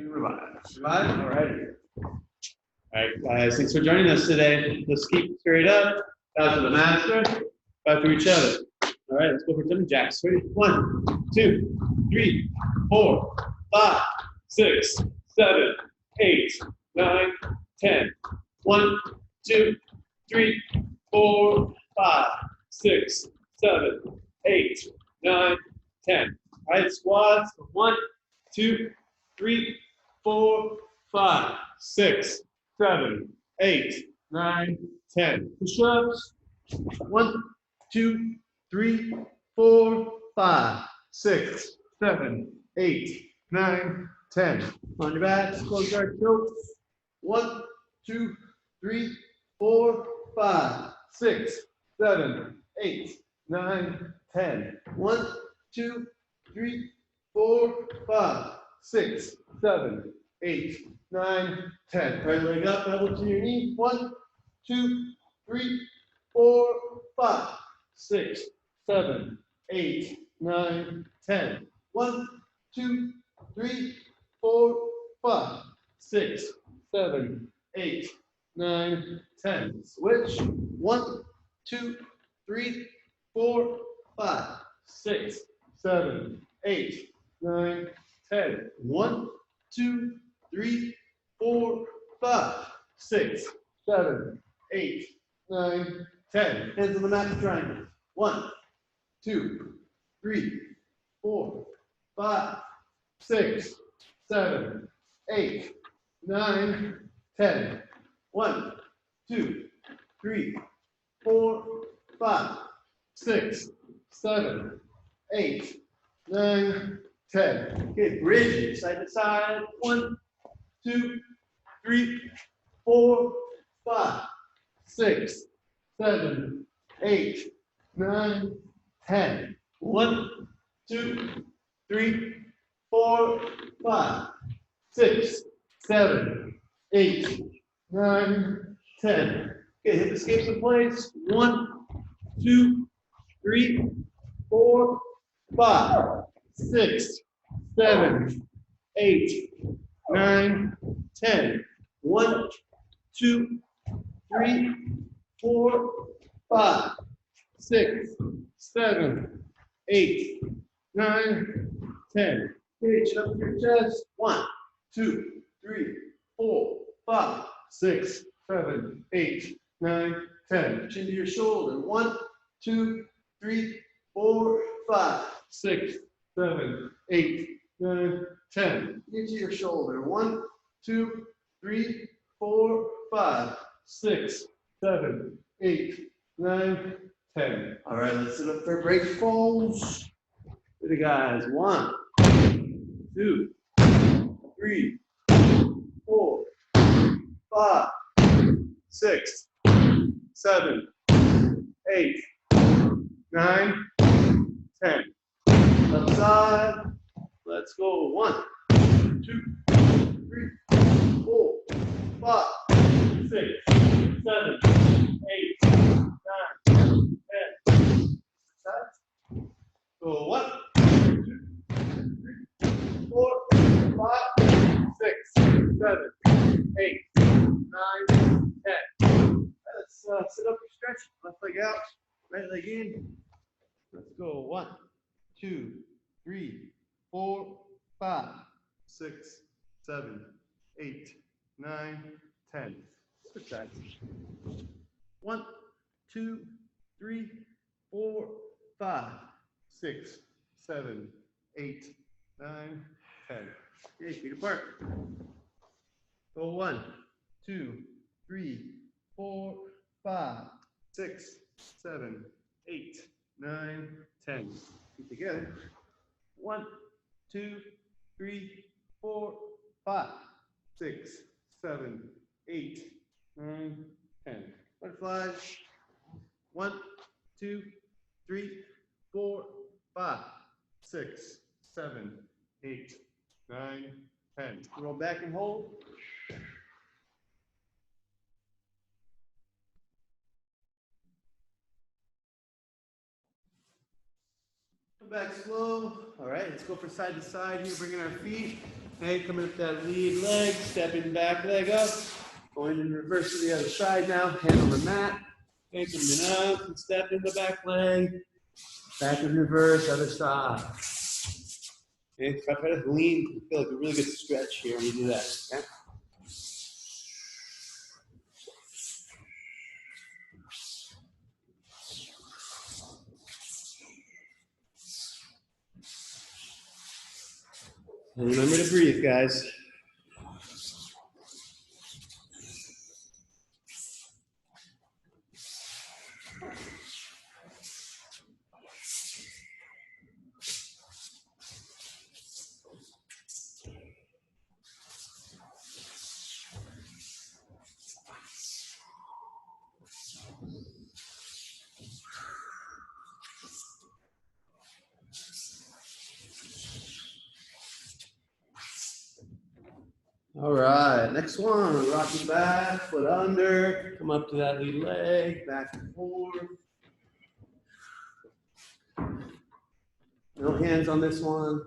and revive. Revive? All right. All right, guys, thanks for joining us today. Let's keep straight up. Bow to the master. Bow to each other. All right, let's go for jumping jacks. Ready? 1, 2, 3, 4, 5, 6, 7, 8, 9, 10. 1, 2, 3, 4, 5, 6, 7, 8, 9, 10. All right, squats. 1, 2, 3, 4, 5, 6, 7, 8, 9, 10. Push-ups. 1, 2, 3, 4, 5, 6, 7, 8, 9, 10. On your backs, close your throats. 1, 2, 3, 4, 5, 6, 7, 8, 9, 10. 1, 2, 3, 4, 5, 6, 7, 8, 9, 10. Right leg up, elbow to your knee. 1, 2, 3, 4, 5, 6, 7, 8, 9, 10. 1, 2, 3, 4, 5, 6, 7, 8, 9, 10. Switch. 1, 2, 3, 4, 5, 6, 7, 8, 9, 10. 1, 2, 3, 4, 5, 6, 7, 8, 9, 10. Hands on the mat, triangle. 1, 2, 3, 4, 5, 6, 7, 8, 9, 10. 1, 2, 3, 4, 5, 6, 7, 8, 9, 10. Okay, bridge side to side. 1, 2, 3, 4, 5, 6, 7, 8, 9, 10. 1, 2, 3, 4, 5, 6, 7, 8, 9, 10. Okay, hip escapes in place. 1, 2, 3, 4, 5, 6, 7, 8, 9, 10. 1, 2, 3, 4, 5, 6, 7, 8, 9, 10. Okay, chin up to your chest. 1, 2, 3, 4, 5, 6, 7, 8, 9, 10. Chin to your shoulder. 1, 2, 3, 4, 5, 6, 7, 8, 9, 10. Knee to your shoulder. 1, 2, 3, 4, 5, 6, 7, 8, 9, 10. All right, let's sit up for break falls. Ready, guys. 1, 2, 3, 4, 5, 6, 7, 8, 9, 10. Left side. Let's go. 1, 2, 3, 4, 5, 6, 7, 8, 9, 10. Side. Go 1, 2, 3, 4, 5, 6, 7, 8, 9, 10. Let's sit up and stretch. Left leg out, right leg in. Let's go. 1, 2, 3, 4, 5, 6, 7, 8, 9, 10. Switch sides. 1, 2, 3, 4, 5, 6, 7, 8, 9, 10. Okay, feet apart. Go 1, 2, 3, 4, 5, 6, 7, 8, 9, 10. Feet together. 1, 2, 3, 4, 5, 6, 7, 8, 9, 10. Butterflies. 1, 2, 3, 4, 5, 6, 7, 8, 9, 10. Roll back and hold. Come back slow. All right, let's go for side to side here. Bringing our feet Okay, coming up that lead leg, stepping back leg up, going in reverse to the other side now, hand on the mat. Okay, coming up and stepping the back leg, back in reverse, other side. Okay, try to lean, feel like a really good stretch here when you do that, okay? And remember to breathe, guys. All right, next one, rocking back, foot under, come up to that lead leg, back and forth. No hands on this one.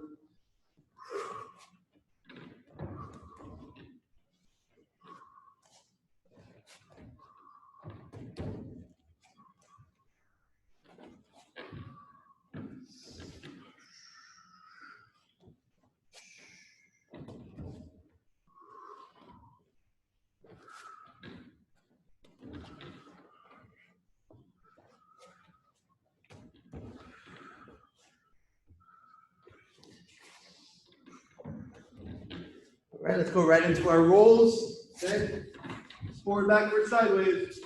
All right, let's go right into our rolls. Okay, forward, backward, sideways.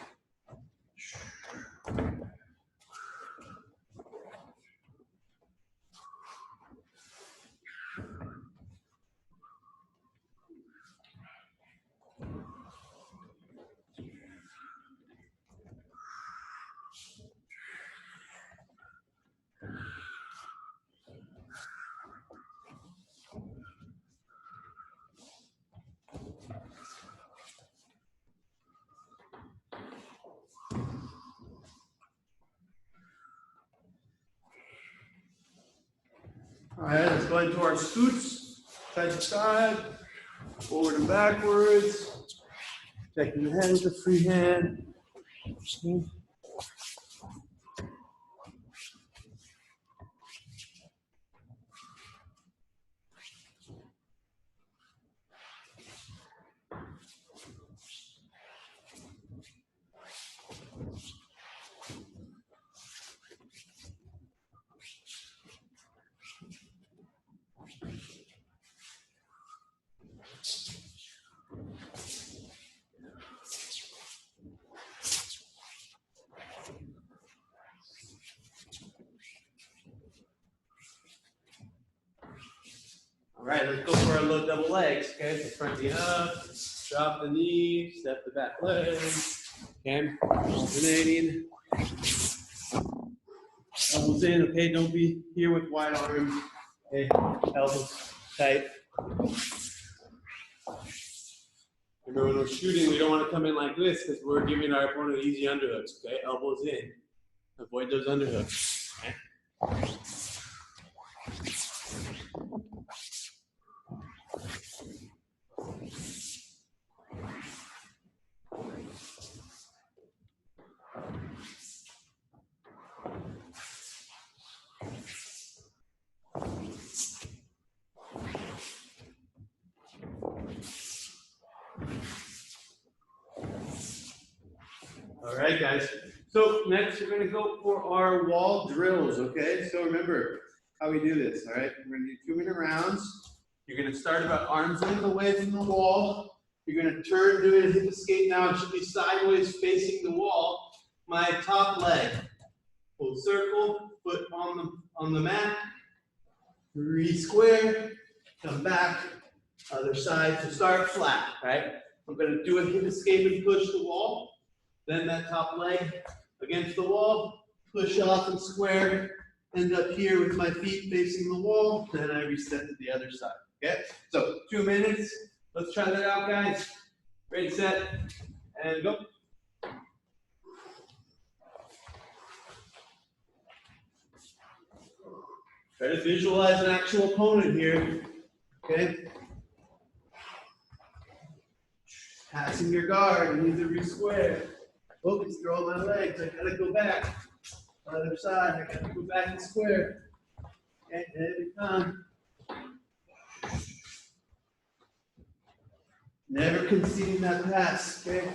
All right, let's go into our scoots, side to side, forward and backwards. Checking the head with the free hand. All right, let's go for our low double legs. Okay, so front knee up, drop the knee, step the back leg. Okay, alternating. Elbows in. Okay, don't be here with wide arms. Okay, elbows tight. Remember, when we're shooting, we don't want to come in like this because we're giving our opponent easy underhooks. Okay, elbows in. Avoid those underhooks. Okay. All right, guys. So next, we're going to go for our wall drills, okay? So remember how we do this, all right? We're going to do 2-minute rounds. You're going to start about arm's length away from the wall. You're going to turn, do it, hip escape now. It should be sideways facing the wall. My top leg. Full circle, foot on the mat. 3 square, come back, other side. So start flat, right? I'm going to do a hip escape and push the wall. Then that top leg against the wall, push off and square, end up here with my feet facing the wall, then I reset to the other side, okay? So 2 minutes, let's try that out, guys. Ready, set, and go. Try to visualize an actual opponent here, okay? Passing your guard, I need to re-square. Focus through all my legs, I gotta go back. Other side, I gotta go back and square. Okay, every time. Never conceding that pass, okay?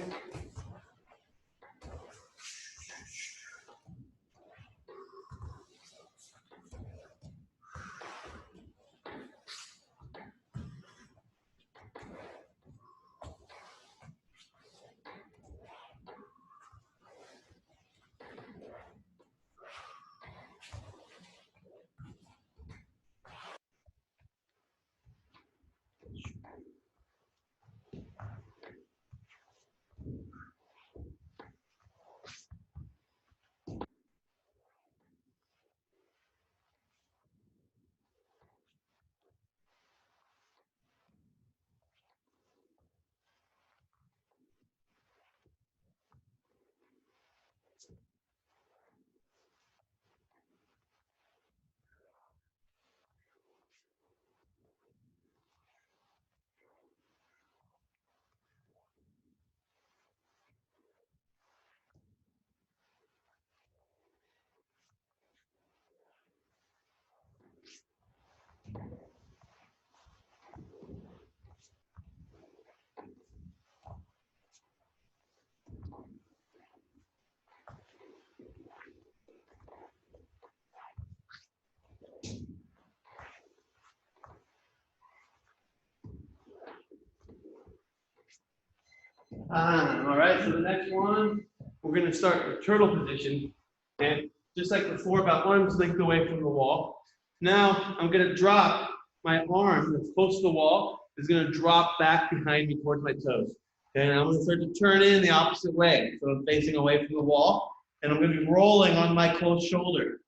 All right, so the next one, we're gonna start with turtle position. And just like before, about arms length away from the wall. Now, I'm gonna drop my arm that's close to the wall, is gonna drop back behind me towards my toes. And I'm gonna start to turn in the opposite way. So I'm facing away from the wall, and I'm gonna be rolling on my closed shoulder.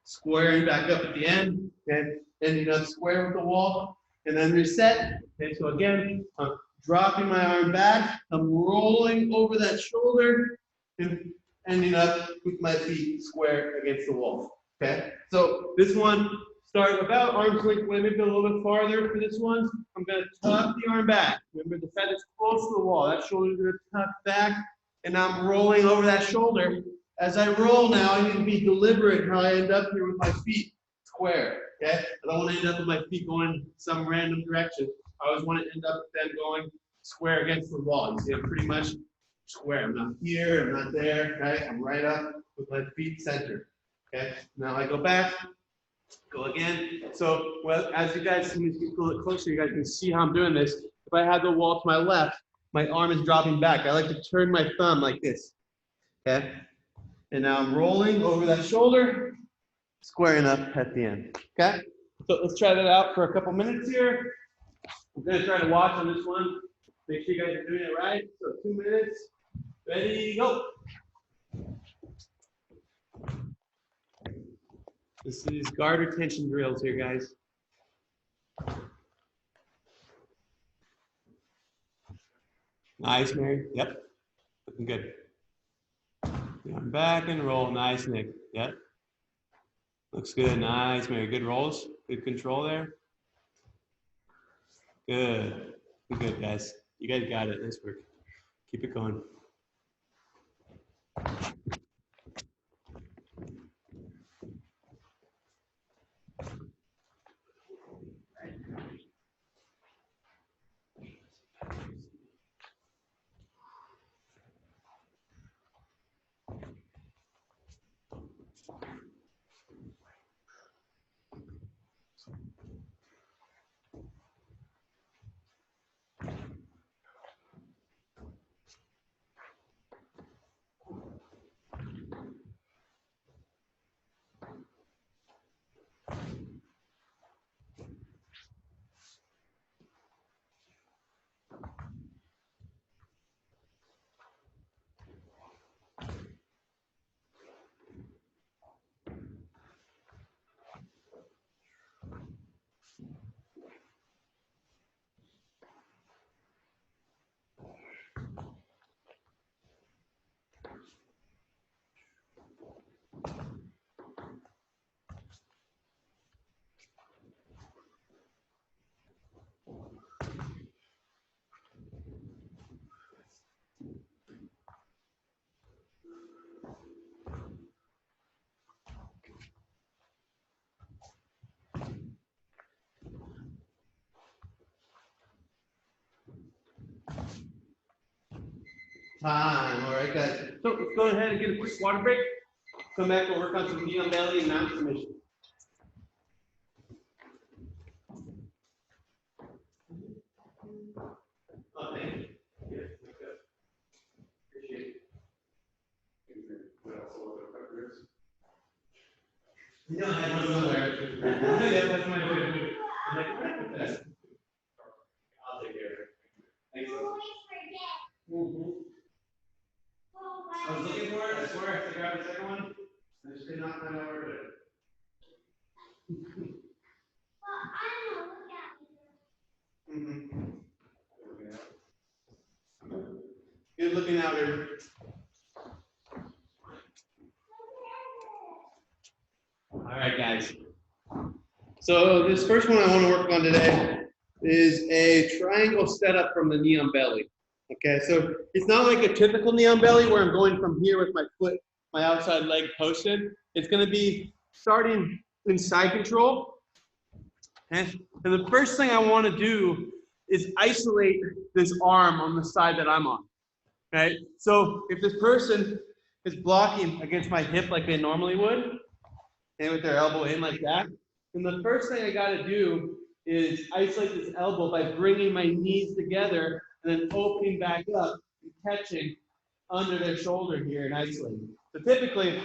Squaring back up at the end, okay? Ending up square with the wall, and then reset. Okay, so again, I'm dropping my arm back, I'm rolling over that shoulder, and ending up with my feet square against the wall. Okay? So this one, start about arm's length away, maybe a little bit farther for this one. I'm gonna tuck the arm back. Remember the feather's close to the wall. That shoulder's gonna tuck back, and now I'm rolling over that shoulder. As I roll now, I need to be deliberate how I end up here with my feet square. Okay? I don't want to end up with my feet going some random direction. I always want to end up with them going square against the wall. You see, I'm pretty much square. I'm not here, I'm not there. Okay? I'm right up with my feet centered. Okay? Now I go back, go again. So, well, as you guys can get a little closer, you guys can see how I'm doing this. If I have the wall to my left, my arm is dropping back. I like to turn my thumb like this. Okay? And now I'm rolling over that shoulder, squaring up at the end. Okay? So let's try that out for a couple minutes here. I'm going to try to watch on this one. Make sure you guys are doing it right. So 2 minutes. Ready, go. This is guard retention drills here, guys. Nice, Mary. Yep. Looking good. I'm back and roll. Nice, Nick. Yep. Looks good. Nice, Mary. Good rolls. Good control there. Good. Good, guys. You guys got it. Nice work. Keep it going. Time. All right, guys. So let's go ahead and get a quick water break. Come back and work on some knee on belly and mount submission. Oh, thank you. Yeah, good. Appreciate it. What else? No, I don't know where. Yeah, that's my favorite. I'm like, where did I put that? I'll take care of it. Thanks. I was looking for it. I swear I have to grab the second one. I just did not find out where to put it. Good looking out here. All right, guys. So this first one I want to work on today is a triangle setup from the knee on belly. Okay, so it's not like a typical knee on belly where I'm going from here with my foot, my outside leg posted. It's going to be starting in side control. And the first thing I want to do is isolate this arm on the side that I'm on. Okay, so if this person is blocking against my hip like they normally would, and with their elbow in like that, then the first thing I got to do is isolate this elbow by bringing my knees together and then opening back up and catching under their shoulder here and isolating. So typically,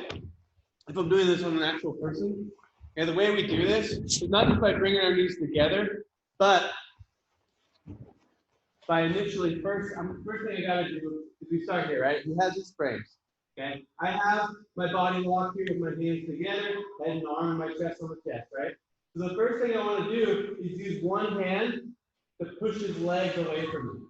if I'm doing this with an actual person, and the way we do this is not just by bringing our knees together, but by initially first thing I got to do is we start here, right? He has his frames. Okay, I have my body locked here with my hands together, head and arm and my chest on the chest, right? So the first thing I want to do is use one hand to push his legs away from me.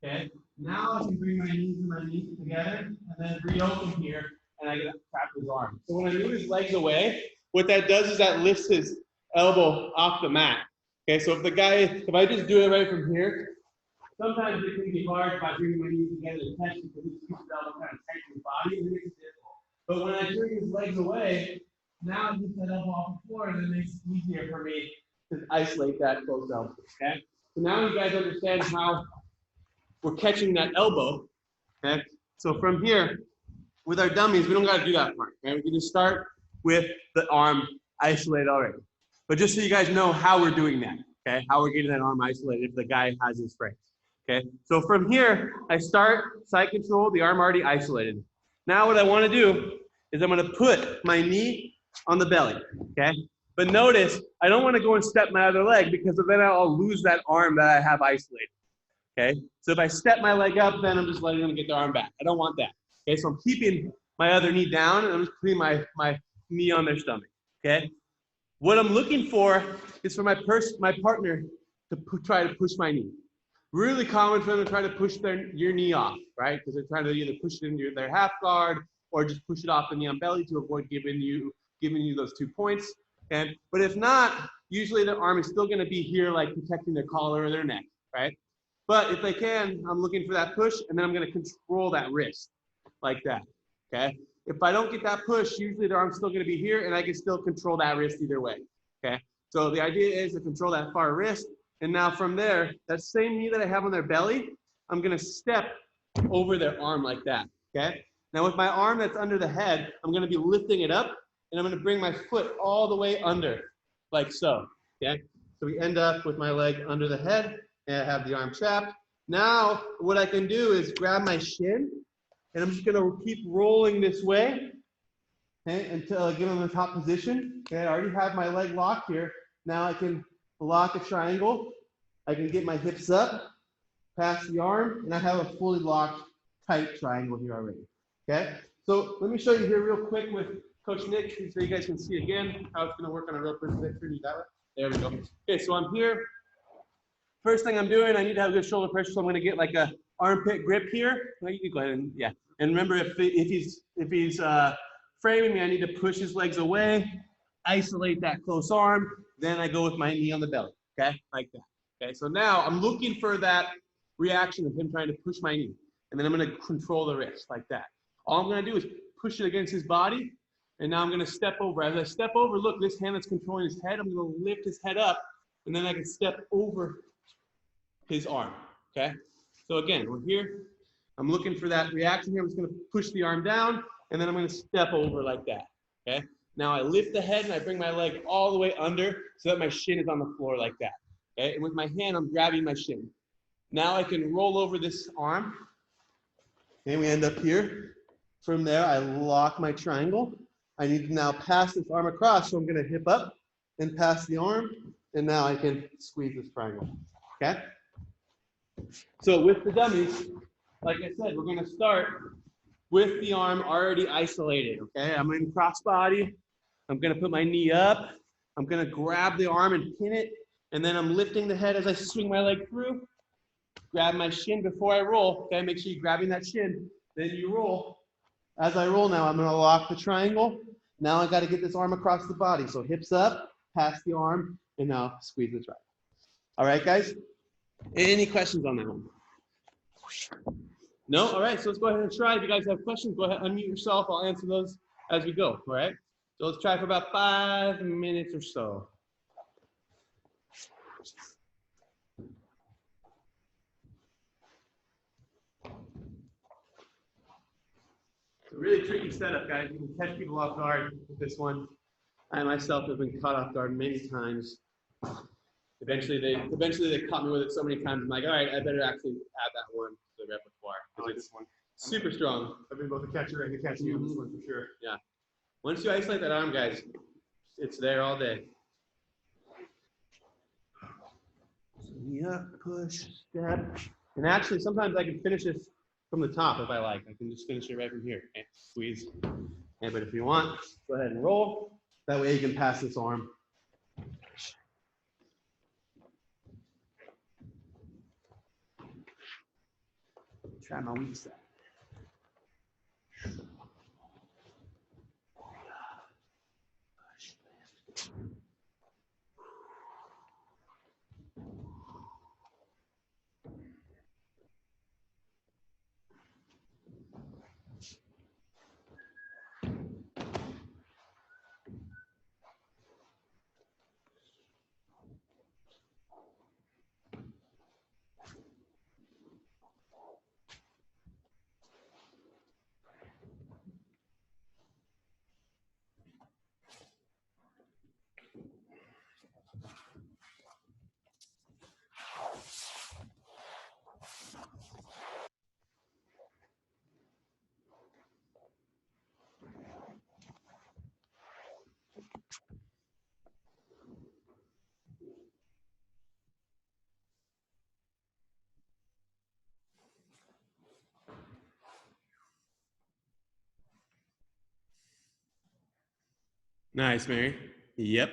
Okay, now I can bring my knees together and then reopen here and I get trap his arm. So when I move his legs away, what that does is that lifts his elbow off the mat. Okay, so if I just do it right from here, sometimes it can be hard if I bring my knees together and catch because it keeps the elbow kind of tight to the body and it makes it difficult. But when I bring his legs away, now I get that elbow off the floor and it makes it easier for me to isolate that close elbow. Okay? So now you guys understand how we're catching that elbow. Okay? So from here, with our dummies, we don't got to do that part. Right? We can just start with the arm isolated already. But just so you guys know how we're doing that, okay? How we're getting that arm isolated if the guy has his frames. Okay, so from here, I start side control, the arm already isolated. Now what I want to do is I'm going to put my knee on the belly, okay? But notice, I don't want to go and step my other leg because then I'll lose that arm that I have isolated, okay? So if I step my leg up, then I'm just letting them get their arm back. I don't want that, okay? So I'm keeping my other knee down and I'm just putting my knee on their stomach, okay? What I'm looking for is for my partner to try to push my knee. Really common for them to try to push your knee off, right? Because they're trying to either push it into their half guard or just push it off the knee on belly to avoid giving you those 2 points. And but if not, usually the arm is still going to be here, like protecting their collar or their neck, right? But if they can, I'm looking for that push, and then I'm going to control that wrist like that. Okay. If I don't get that push, usually the arm's still going to be here, and I can still control that wrist either way. Okay. So the idea is to control that far wrist. And now from there, that same knee that I have on their belly, I'm going to step over their arm like that, okay? Now with my arm that's under the head, I'm going to be lifting it up, and I'm going to bring my foot all the way under, like so, okay? So we end up with my leg under the head, and I have the arm trapped. Now what I can do is grab my shin, and I'm just going to keep rolling this way, okay, until I get in the top position. Okay, I already have my leg locked here. Now I can lock a triangle. I can get my hips up, past the arm, and I have a fully locked, tight triangle here already. Okay? So let me show you here real quick with Coach Nick so you guys can see again how it's going to work on a real quick picture. You got it? There we go. Okay, so I'm here. First thing I'm doing, I need to have good shoulder pressure, so I'm going to get like a armpit grip here. Well, you can go ahead and, yeah. And remember, if he's framing me, I need to push his legs away, isolate that close arm, then I go with my knee on the belly, okay? Like that, okay? So now I'm looking for that reaction of him trying to push my knee, and then I'm gonna control the wrist like that. All I'm gonna do is push it against his body, and now I'm gonna step over. As I step over, look, this hand that's controlling his head, I'm gonna lift his head up, and then I can step over his arm, okay? So again, we're here. I'm looking for that reaction here. I'm just gonna push the arm down, and then I'm gonna step over like that, okay? Now I lift the head and I bring my leg all the way under so that my shin is on the floor like that, okay? And with my hand, I'm grabbing my shin. Now I can roll over this arm, and we end up here. From there, I lock my triangle. I need to now pass this arm across, so I'm gonna hip up and pass the arm, and now I can squeeze this triangle, okay? So with the dummies, like I said, we're gonna start with the arm already isolated, okay? I'm in cross body. I'm gonna put my knee up. I'm gonna grab the arm and pin it, and then I'm lifting the head as I swing my leg through. Grab my shin before I roll, okay? Make sure you're grabbing that shin, then you roll. As I roll now, I'm gonna lock the triangle. Now I gotta get this arm across the body. So hips up, pass the arm, and now squeeze the triangle. All right, guys? Any questions on that one? No? All right, so let's go ahead and try. If you guys have questions, go ahead, unmute yourself. I'll answer those as we go, all right? So let's try for about 5 minutes or so. It's a really tricky setup, guys. You can catch people off guard with this one. I myself have been caught off guard many times. Eventually they caught me with it so many times. I'm like, all right, I better actually add that one to the repertoire. I like this one. Super strong. I've been both the catcher and the catching on this one for sure. Yeah. Once you isolate that arm, guys, it's there all day. So knee up, push, step. And actually, sometimes I can finish this from the top if I like. I can just finish it right from here. Okay. Squeeze. Okay, but if you want, go ahead and roll. That way you can pass this arm. Try my weak side. Nice, Mary. Yep.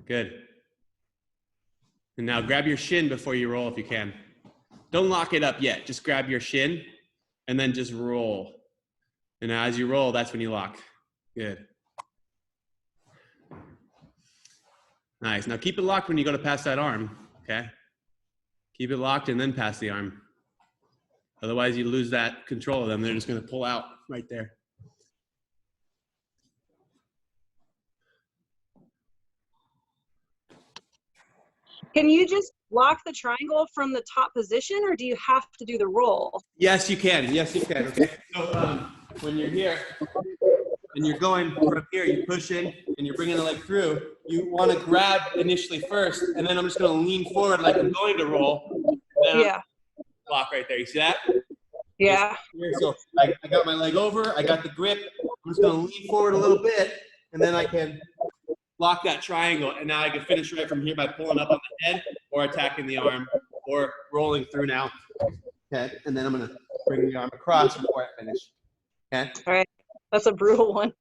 Good. And now grab your shin before you roll if you can. Don't lock it up yet. Just grab your shin and then just roll. And as you roll, that's when you lock. Good. Nice. Now keep it locked when you go to pass that arm, okay? Keep it locked and then pass the arm. Otherwise, you lose that control of them. They're just going to pull out right there. Can you just lock the triangle from the top position, or do you have to do the roll? Yes, you can. Yes, you can. Okay. So when you're here and you're going from here, you push in and you're bringing the leg through. You want to grab initially first, and then I'm just going to lean forward like I'm going to roll. Yeah. Lock right there. You see that? Yeah. So I got my leg over. I got the grip. I'm just going to lean forward a little bit, and then I can lock that triangle, and now I can finish right from here by pulling up on the head or attacking the arm or rolling through now. Okay, and then I'm gonna bring the arm across before I finish. Okay. All right. That's a brutal one.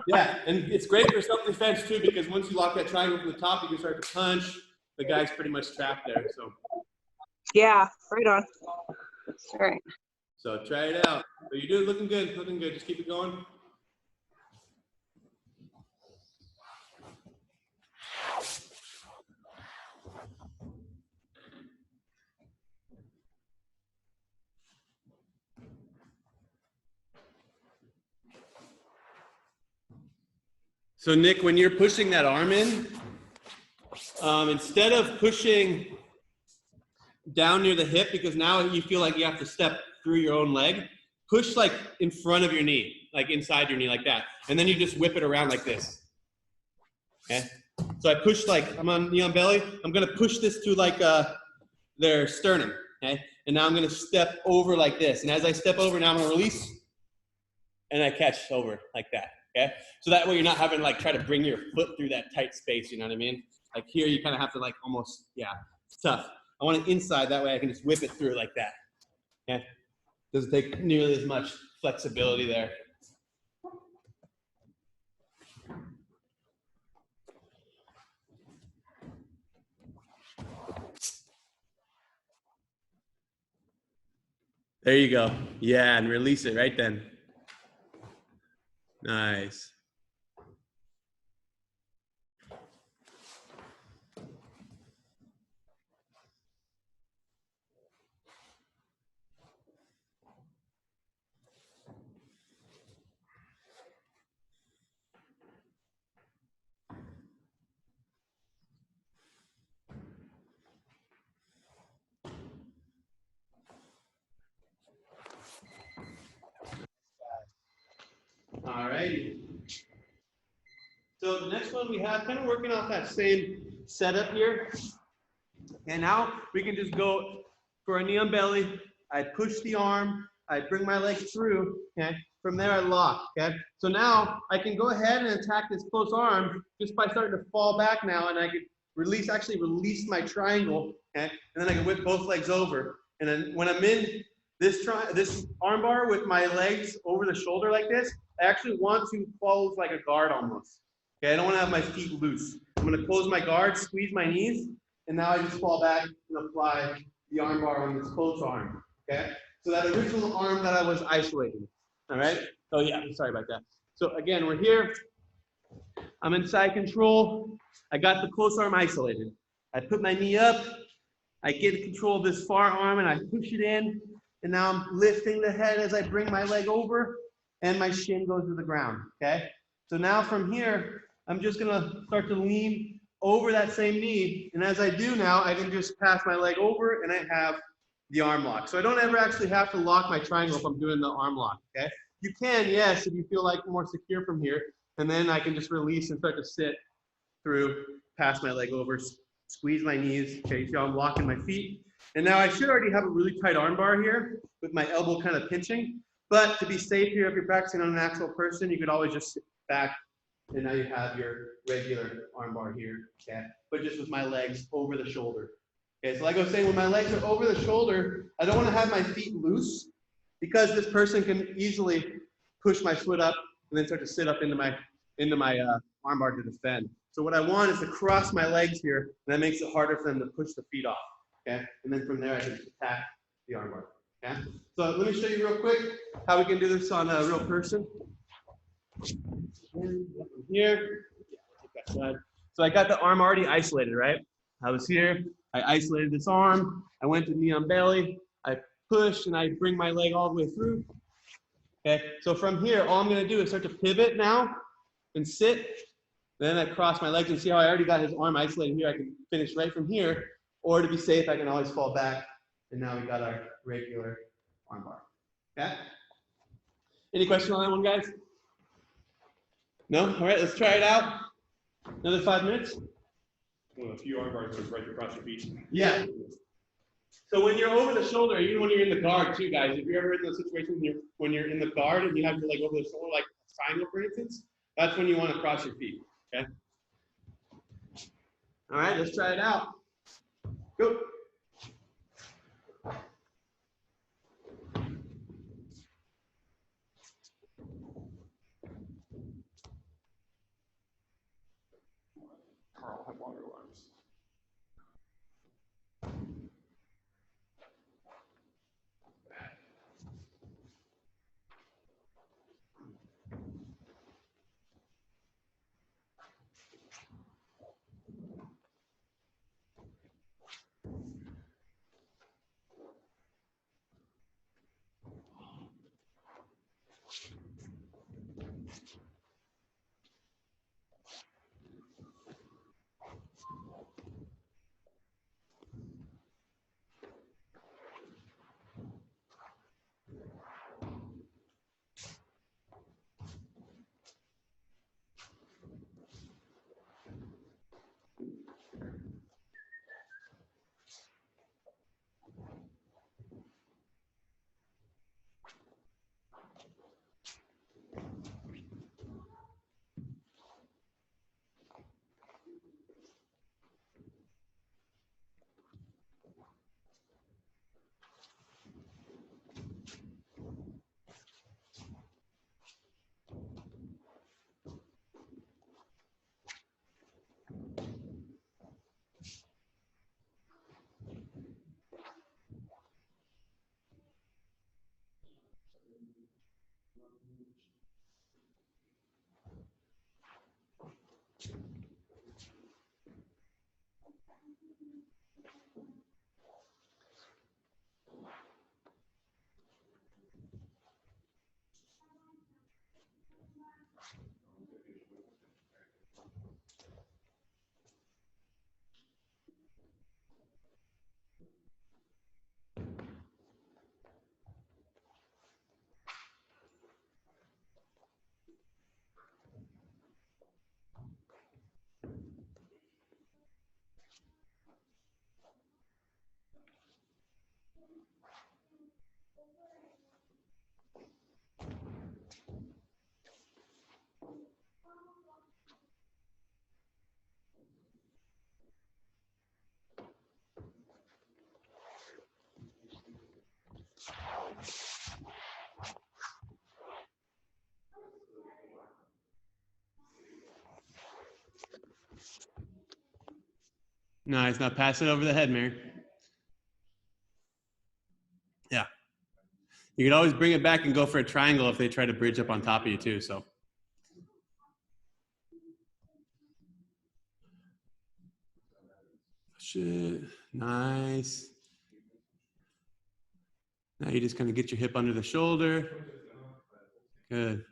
Yeah, and it's great for self-defense too, because once you lock that triangle from the top, you can start to punch. The guy's pretty much trapped there. So. Yeah, right on. All right. So try it out. So you're doing looking good, looking good. Just keep it going. So Nick, when you're pushing that arm in, instead of pushing down near the hip, because now you feel like you have to step through your own leg, push like in front of your knee, like inside your knee like that. And then you just whip it around like this. Okay? So I push like, I'm on knee on belly. I'm gonna push this through like their sternum, okay? And now I'm gonna step over like this. And as I step over, now I'm gonna release, and I catch over like that, okay? So that way you're not having to like try to bring your foot through that tight space, you know what I mean? Like here, you kind of have to like almost, yeah, it's tough. I want it inside, that way I can just whip it through like that, okay? Doesn't take nearly as much flexibility there. There you go. Yeah, and release it right then. Nice. All right. So the next one we have, kind of working off that same setup here. And now we can just go for a knee on belly. I push the arm, I bring my leg through, okay? From there I lock, okay? So now I can go ahead and attack this close arm just by starting to fall back now, and I can release, actually release my triangle, okay? And then I can whip both legs over. And then when I'm in this arm bar with my legs over the shoulder like this, I actually want to close like a guard almost. Okay, I don't want to have my feet loose. I'm going to close my guard, squeeze my knees, and now I just fall back and apply the arm bar on this close arm. Okay, so that original arm that I was isolating. All right. Oh yeah, sorry about that. So again, we're here. I'm in side control. I got the close arm isolated. I put my knee up. I get control of this far arm and I push it in. And now I'm lifting the head as I bring my leg over and my shin goes to the ground. Okay. So now from here, I'm just gonna start to lean over that same knee. And as I do now, I can just pass my leg over and I have the arm lock. So I don't ever actually have to lock my triangle if I'm doing the arm lock, okay? You can, yes, if you feel like more secure from here. And then I can just release and start to sit through, pass my leg over, squeeze my knees. Okay, you see how I'm locking my feet. And now I should already have a really tight arm bar here with my elbow kind of pinching. But to be safe here, if you're practicing on an actual person, you could always just sit back and now you have your regular arm bar here, okay? But just with my legs over the shoulder. Okay, so like I was saying, when my legs are over the shoulder, I don't want to have my feet loose because this person can easily push my foot up and then start to sit up into my arm bar to defend. So what I want is to cross my legs here, and that makes it harder for them to push the feet off, okay? And then from there, I can attack the arm bar, okay? So let me show you real quick how we can do this on a real person. Here, take that side. So I got the arm already isolated, right? I was here, I isolated this arm, I went to knee on belly, I push and I bring my leg all the way through. Okay, so from here, all I'm gonna do is start to pivot now and sit. Then I cross my legs and see how I already got his arm isolated here. I can finish right from here, or to be safe, I can always fall back. And now we got our regular arm bar. Okay? Any questions on that one, guys? No? All right, let's try it out. Another 5 minutes. Well, a few arm bars right across your feet. Yeah. So when you're over the shoulder, even when you're in the guard too, guys, if you're ever in those situations when you're in the guard and you have your leg over the shoulder, like a triangle, for instance, that's when you want to cross your feet, okay? All right, let's try it out. Go. Carl have longer arms. Nice. Now pass it over the head, Mary. Yeah. You could always bring it back and go for a triangle if they try to bridge up on top of you too. So. Shit. Nice. Now you just kind of get your hip under the shoulder. Good.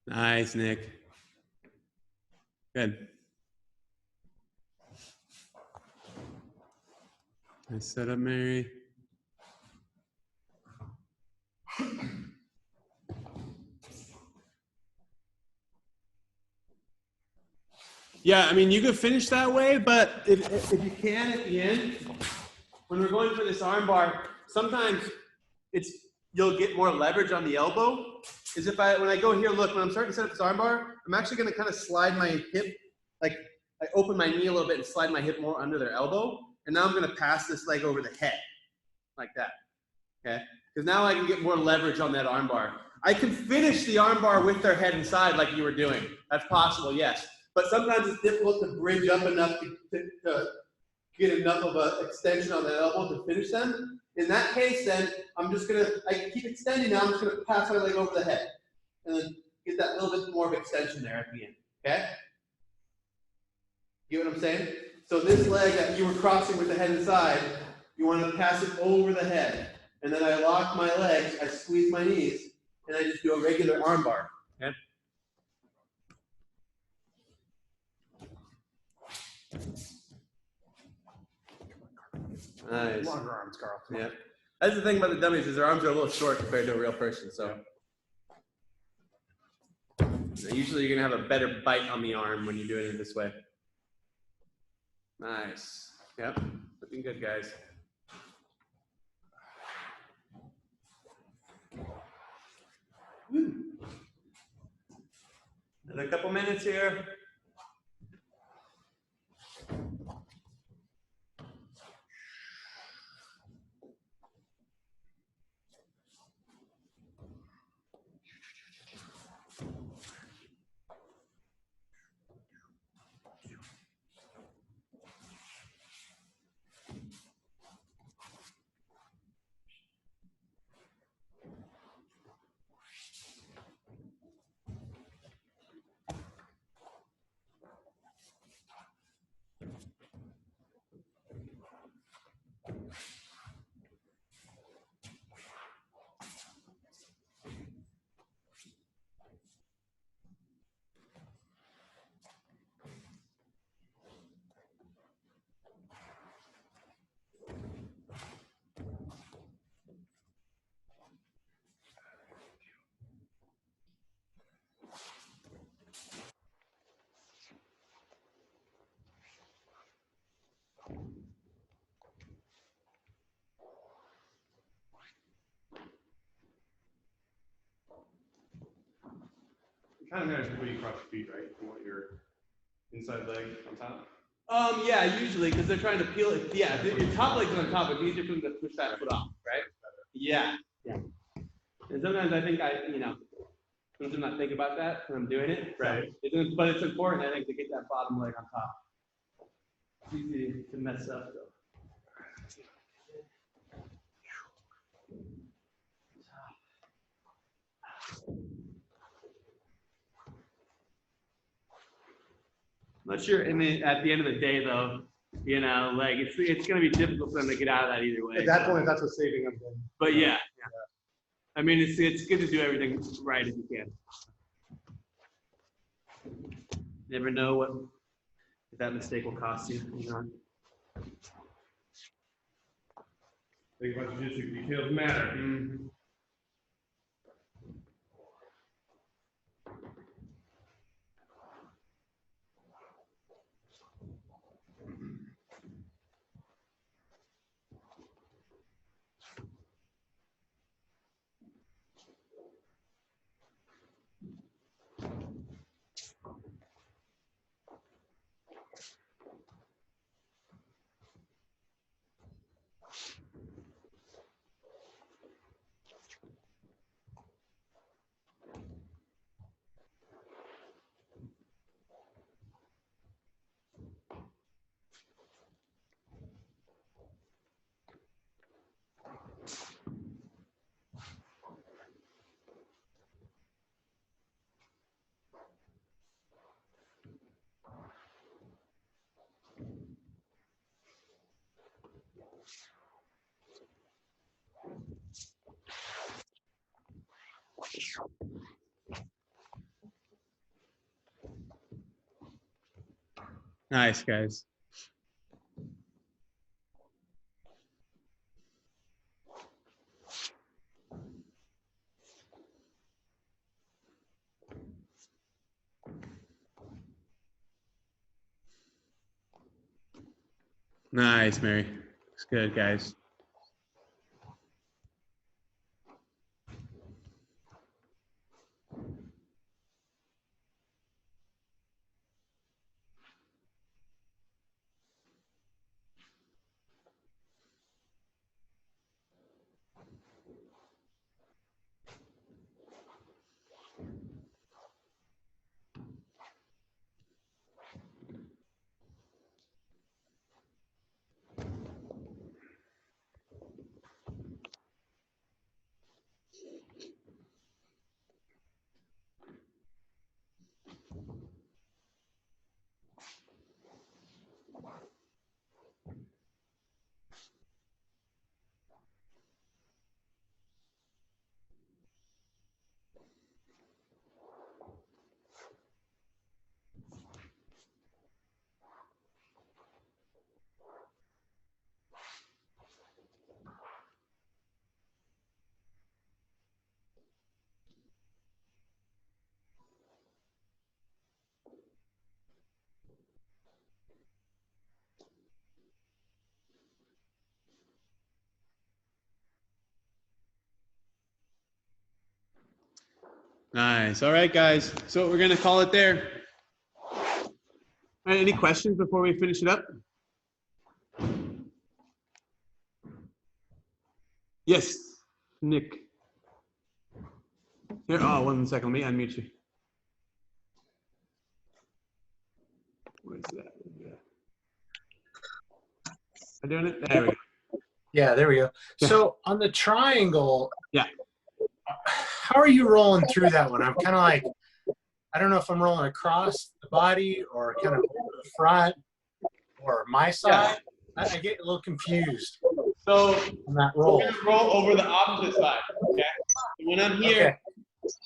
Nice, Nick. Good. Nice setup, Mary. Yeah, I mean, you could finish that way, but if you can at the end, when we're going for this arm bar, sometimes you'll get more leverage on the elbow. Is when I go here, look, when I'm starting to set up this arm bar, I'm actually going to kind of slide my hip, like I open my knee a little bit and slide my hip more under their elbow. And now I'm going to pass this leg over the head like that. Okay? Because now I can get more leverage on that arm bar. I can finish the arm bar with their head inside like you were doing. That's possible, yes. But sometimes it's difficult to bridge up enough to get enough of an extension on the elbow to finish them. In that case, then I can keep extending now. I'm just gonna pass my leg over the head and then get that little bit more of extension there at the end. Okay? You get what I'm saying? So this leg that you were crossing with the head inside, you want to pass it over the head. And then I lock my legs, I squeeze my knees, and I just do a regular arm bar. Okay? Nice. Longer arms, Carl. Yeah. That's the thing about the dummies is their arms are a little short compared to a real person. So usually you're gonna have a better bite on the arm when you're doing it this way. Nice. Yep. Looking good, guys. Woo. Another couple minutes here. Kind of matters where you cross your feet, right? You want your inside leg on top. Yeah, usually because they're trying to peel it. Yeah, your top leg's on top. It's easier for them to push that foot off, right? Yeah, yeah. And sometimes I think sometimes I'm not thinking about that when I'm doing it. Right. So but it's important, I think, to get that bottom leg on top. It's easy to mess up, though. Not sure. I mean, at the end of the day, though, like it's going to be difficult for them to get out of that either way. At that point, that's what's saving them. But yeah. I mean, it's good to do everything right if you can. Never know if that mistake will cost you. Think about jiu-jitsu, details matter. Mm-hmm. Nice, guys. Nice, Mary. Looks good, guys. Nice. All right, guys. So we're going to call it there. All right, any questions before we finish it up? Yes, Nick. Here, oh, 1 second. Let me unmute you. Where's that? Am I doing it? There we go. Yeah, there we go. So on the triangle, Yeah. How are you rolling through that one? I'm kind of like, I don't know if I'm rolling across the body or kind of over the front or my side. I get a little confused. So on that roll. we're gonna roll over the opposite side. Okay. So when I'm here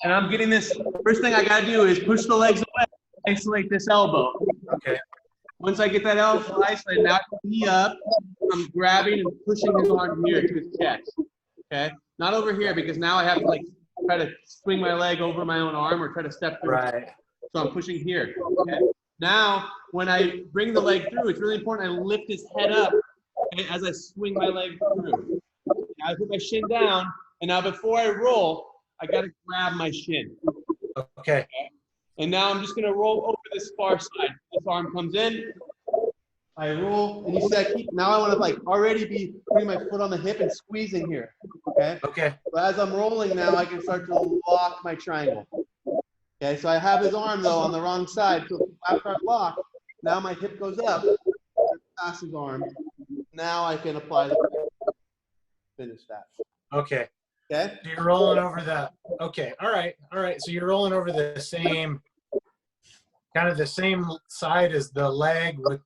and I'm getting this, first thing I gotta do is push the legs away, isolate this elbow. Okay. Once I get that elbow isolated, now I put the knee up. I'm grabbing and pushing his arm here to his chest. Okay. Not over here because now I have to like try to swing my leg over my own arm or try to step through. Right. So I'm pushing here. Okay. Now, when I bring the leg through, it's really important I lift his head up, okay, as I swing my leg through. Now I put my shin down, and now before I roll, I got to grab my shin. Okay. And now I'm just going to roll over this far side. This arm comes in. I roll, and you see I keep, now I want to like already be putting my foot on the hip and squeezing here. Okay. Okay. So as I'm rolling now, I can start to lock my triangle. Okay, so I have his arm though on the wrong side. So after I lock, now my hip goes up, past his arm. Now I can apply the finish that. Okay. Okay. So you're rolling over the. Okay. All right. All right. So you're rolling over the same, kind of the same side as the leg with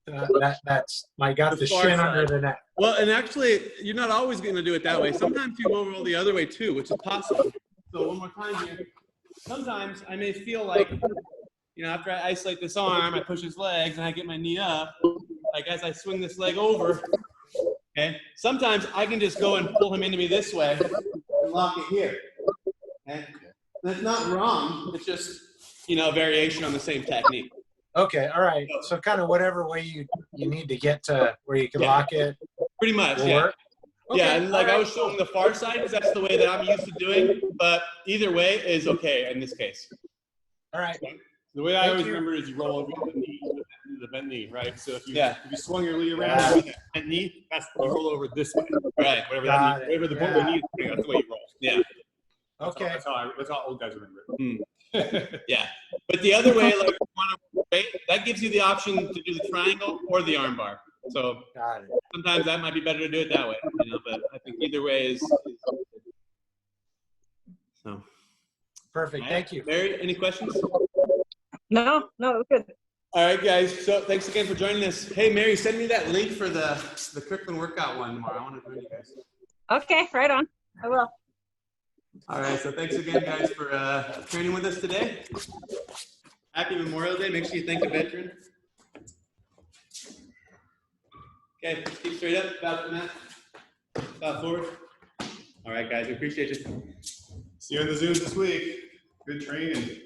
that's I got the far shin side. under the neck. Well, and actually, you're not always going to do it that way. Sometimes you will roll the other way too, which is possible. So one more time here. Sometimes I may feel like, you know, after I isolate this arm, I push his legs and I get my knee up. Like as I swing this leg over, okay? Sometimes I can just go and pull him into me this way and lock it here. Okay? That's not wrong. It's just, you know, a variation on the same technique. Okay. All right. So kind of whatever way you need to get to where you can lock it. Pretty much, will yeah. work. Okay, Yeah, and like all I right. was showing the far side because that's the way that I'm used to doing, but either way is okay in this case. All right. The way I Thank always you. remember is you roll over the knee, the bent knee, right? So if you swung your knee around Yeah. with that bent knee, that's you roll over this way, Right. Whatever Got that it. knee, whatever the Yeah. the knee is, that's the way you roll. Yeah. Okay. That's how old guys remember it. Yeah. But the other way, like that gives you the option to do the triangle or the arm bar. So Got it. sometimes that might be better to do it that way, you know, but I think either way is so. Perfect. Thank you. Mary, any questions? No, no, good. All right, guys. So thanks again for joining us. Hey, Mary, send me that link for the Kirkland workout one tomorrow. I want to join you guys. Okay, right on. I will. All right. So thanks again, guys, for training with us today. Happy Memorial Day. Make sure you thank a veteran. Okay, keep straight up, about the mat, about forward. All right, guys, we appreciate you. See you on the Zooms this week. Good training.